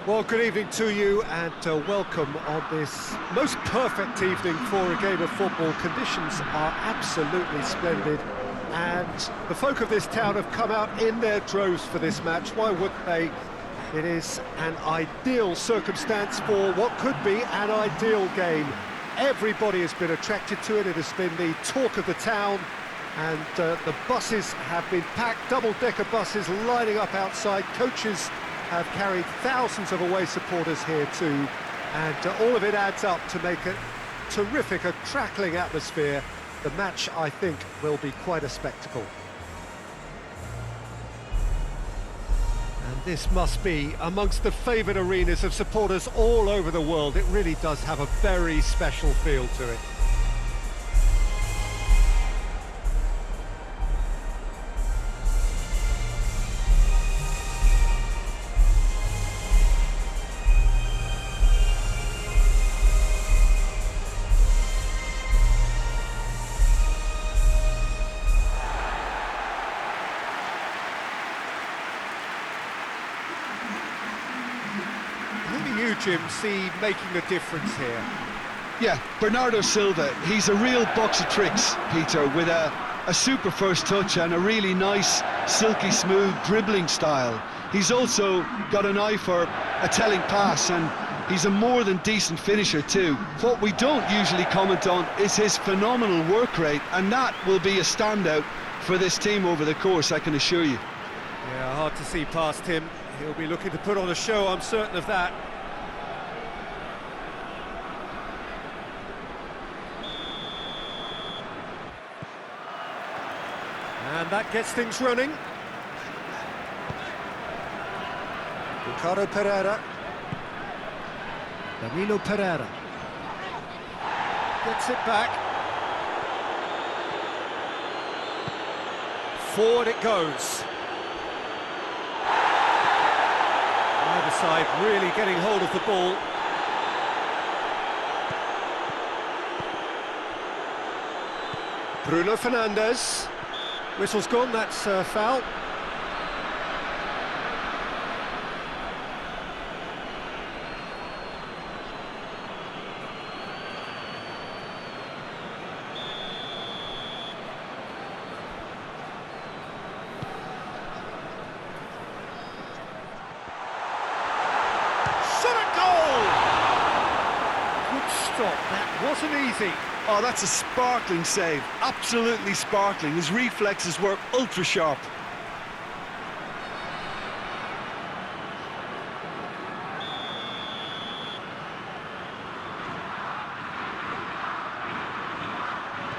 Well, good evening to you and welcome on this most perfect evening for a game of football. Conditions are absolutely splendid and the folk of this town have come out in their droves for this match. Why wouldn't they? It is an ideal circumstance for what could be an ideal game. Everybody has been attracted to it. It has been the talk of the town, and the buses have been packed, double-decker buses lining up outside. Coaches have carried thousands of away supporters here too, and all of it adds up to make a terrific, a crackling atmosphere. The match, I think, will be quite a spectacle. And this must be amongst the favoured arenas of supporters all over the world. It really does have a very special feel to it. You, Jim, see making a difference here? Yeah, Bernardo Silva, he's a real box of tricks, Peter, with a super first touch and a really nice, silky smooth dribbling style. He's also got an eye for a telling pass, and he's a more than decent finisher too. What we don't usually comment on is his phenomenal work rate, and that will be a standout for this team over the course, I can assure you. Yeah, hard to see past him. He'll be looking to put on a show, I'm certain of that. And that gets things running. Ricardo Pereira. Danilo Pereira. Gets it back. Forward it goes. Either side really getting hold of the ball. Bruno Fernandes. Whistle's gone, that's foul. Shot at goal! Good stop, that wasn't easy. Oh, that's a sparkling save, absolutely sparkling. His reflexes were ultra sharp.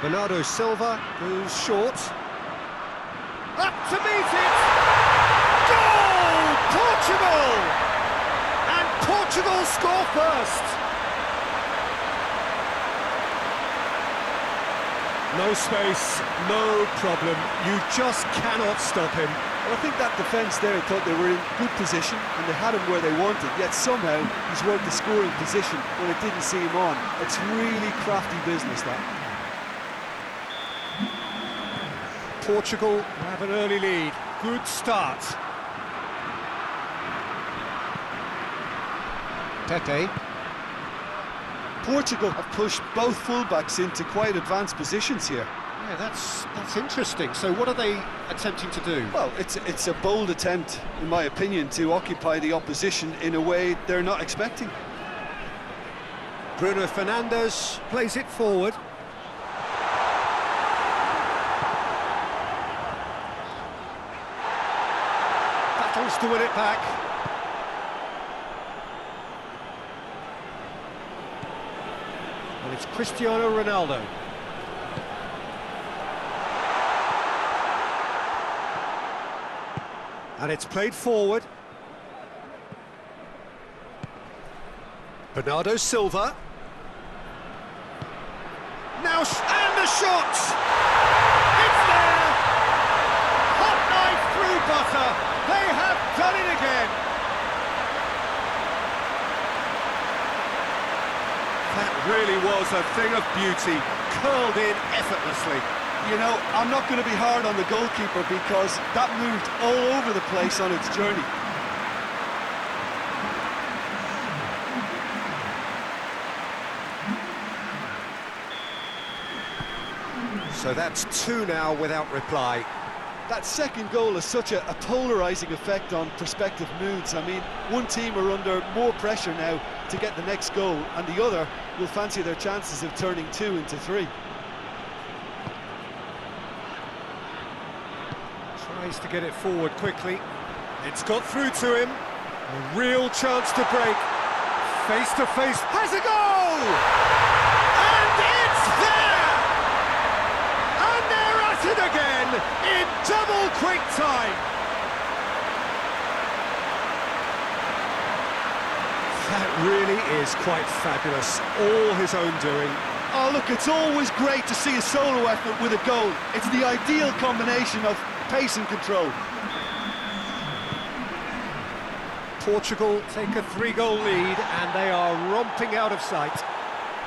Bernardo Silva goes short. Up to meet it! Goal! Portugal! And Portugal score first! No space, no problem. You just cannot stop him. Well, I think that defence there thought they were in good position and they had him where they wanted, yet somehow he's worked the scoring position when it didn't see him on. It's really crafty business, that. Portugal have an early lead. Good start. Tete. Portugal have pushed both fullbacks into quite advanced positions here. Yeah, that's interesting. So what are they attempting to do? Well, it's a bold attempt, in my opinion, to occupy the opposition in a way they're not expecting. Bruno Fernandes plays it forward. Battles to win it back. And it's Cristiano Ronaldo. And it's played forward. Bernardo Silva. Now, and the shot! It's there! Hot knife through butter. They have done it again. That really was a thing of beauty, curled in effortlessly. You know, I'm not going to be hard on the goalkeeper because that moved all over the place on its journey. So that's two now without reply. That second goal has such a polarising effect on prospective moods. I mean, one team are under more pressure now to get the next goal, and the other will fancy their chances of turning 2 into 3. Tries to get it forward quickly. It's got through to him. A real chance to break. Face to face. Has a goal! And it's there! And they're at it again in double quick time. That really is quite fabulous. All his own doing. Oh, look, it's always great to see a solo effort with a goal. It's the ideal combination of pace and control. Portugal take a 3-goal lead and they are romping out of sight.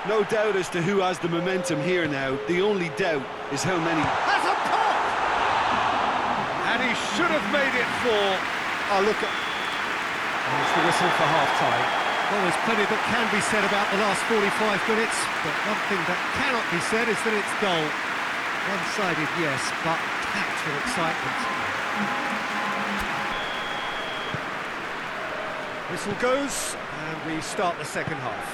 No doubt as to who has the momentum here now. The only doubt is how many. Has a pop! And he should have made it 4. Oh, look at... And it's the whistle for half-time. Well, there's plenty that can be said about the last 45 minutes, but one thing that cannot be said is that it's dull. One-sided, yes, but packed with excitement. Whistle goes, and we start the second half.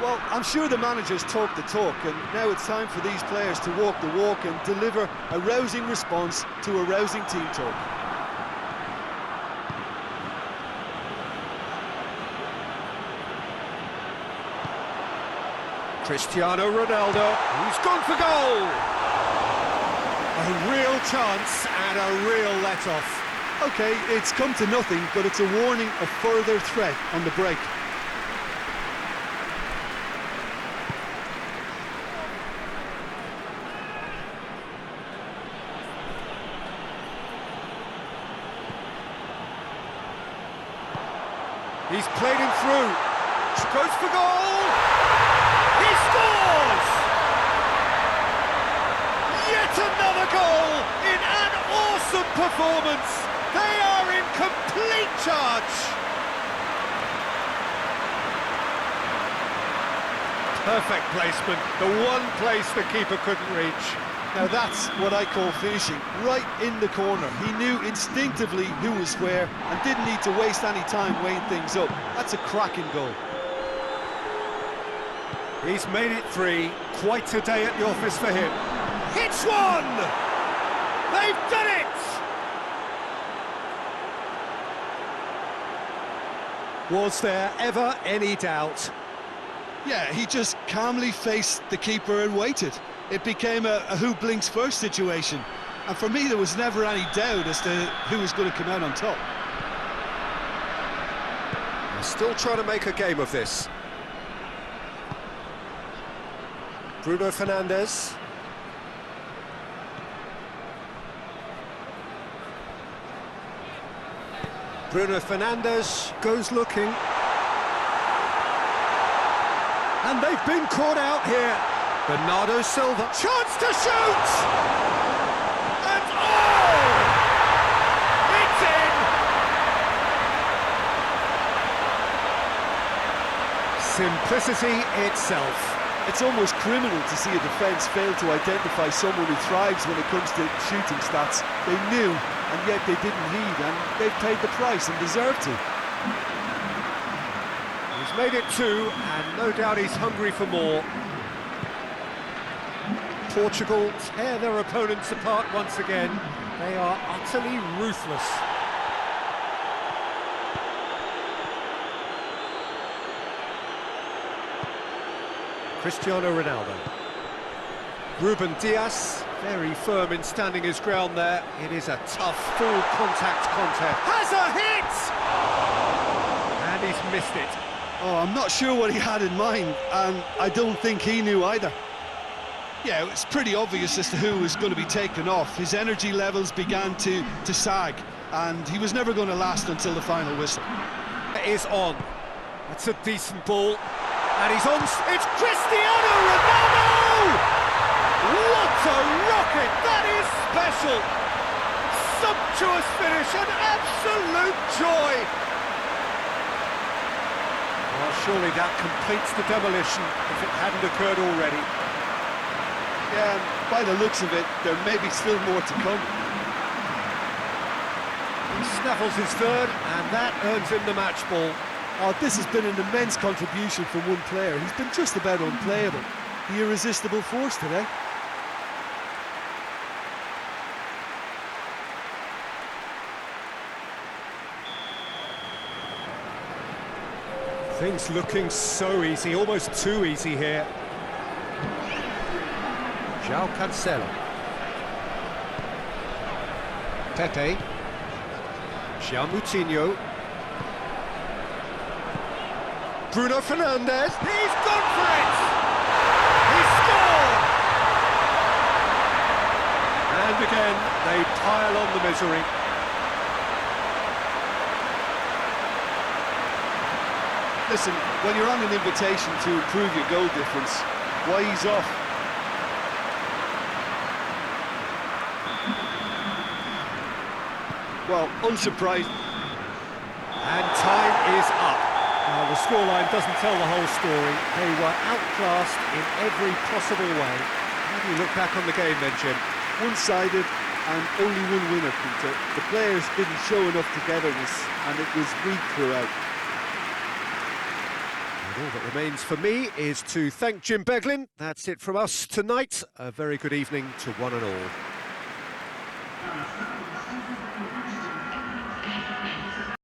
Well, I'm sure the managers talk the talk, and now it's time for these players to walk the walk and deliver a rousing response to a rousing team talk. Cristiano Ronaldo, who's gone for goal! A real chance and a real let-off. OK, it's come to nothing, but it's a warning of further threat on the break. He's played him through. Goes for goal! He scores! Yet another goal in an awesome performance. They are in complete charge. Perfect placement, the one place the keeper couldn't reach. Now that's what I call finishing, right in the corner. He knew instinctively who was where and didn't need to waste any time weighing things up. That's a cracking goal. He's made it 3, quite a day at the office for him. Hits one! They've done it! Was there ever any doubt? Yeah, he just calmly faced the keeper and waited. It became a who blinks first situation. And for me, there was never any doubt as to who was going to come out on top. They're still trying to make a game of this. Bruno Fernandes. Bruno Fernandes goes looking. And they've been caught out here. Bernardo Silva. Chance to shoot! And oh! It's in! Simplicity itself. It's almost criminal to see a defence fail to identify someone who thrives when it comes to shooting stats. They knew, and yet they didn't heed, and they've paid the price and deserve to. He's made it 2, and no doubt he's hungry for more. Portugal tear their opponents apart once again. They are utterly ruthless. Cristiano Ronaldo. Ruben Dias, very firm in standing his ground there. It is a tough, full-contact contest. Has a hit! And he's missed it. Oh, I'm not sure what he had in mind, and I don't think he knew either. Yeah, it's pretty obvious as to who was going to be taken off. His energy levels began to sag, and he was never going to last until the final whistle. It is on. That's a decent ball. And he's on. It's Cristiano Ronaldo! What a rocket! That is special! Sumptuous finish, an absolute joy! Well, surely that completes the demolition if it hadn't occurred already. Yeah, and by the looks of it, there may be still more to come. He snaffles his third, and that earns him the match ball. Oh, this has been an immense contribution from one player. He's been just about unplayable. The irresistible force today. Things looking so easy, almost too easy here. João Cancelo. Pepe. João Moutinho. Bruno Fernandes. He's gone for it! He's scored! And again, they pile on the misery. Listen, when you're on an invitation to improve your goal difference, why ease off? Well, unsurprised. And time is up. Now, the scoreline doesn't tell the whole story. They were outclassed in every possible way. How do you look back on the game then, Jim? One-sided and only one winner, Peter. The players didn't show enough togetherness, and it was weak throughout. All that remains for me is to thank Jim Beglin. That's it from us tonight. A very good evening to one and all.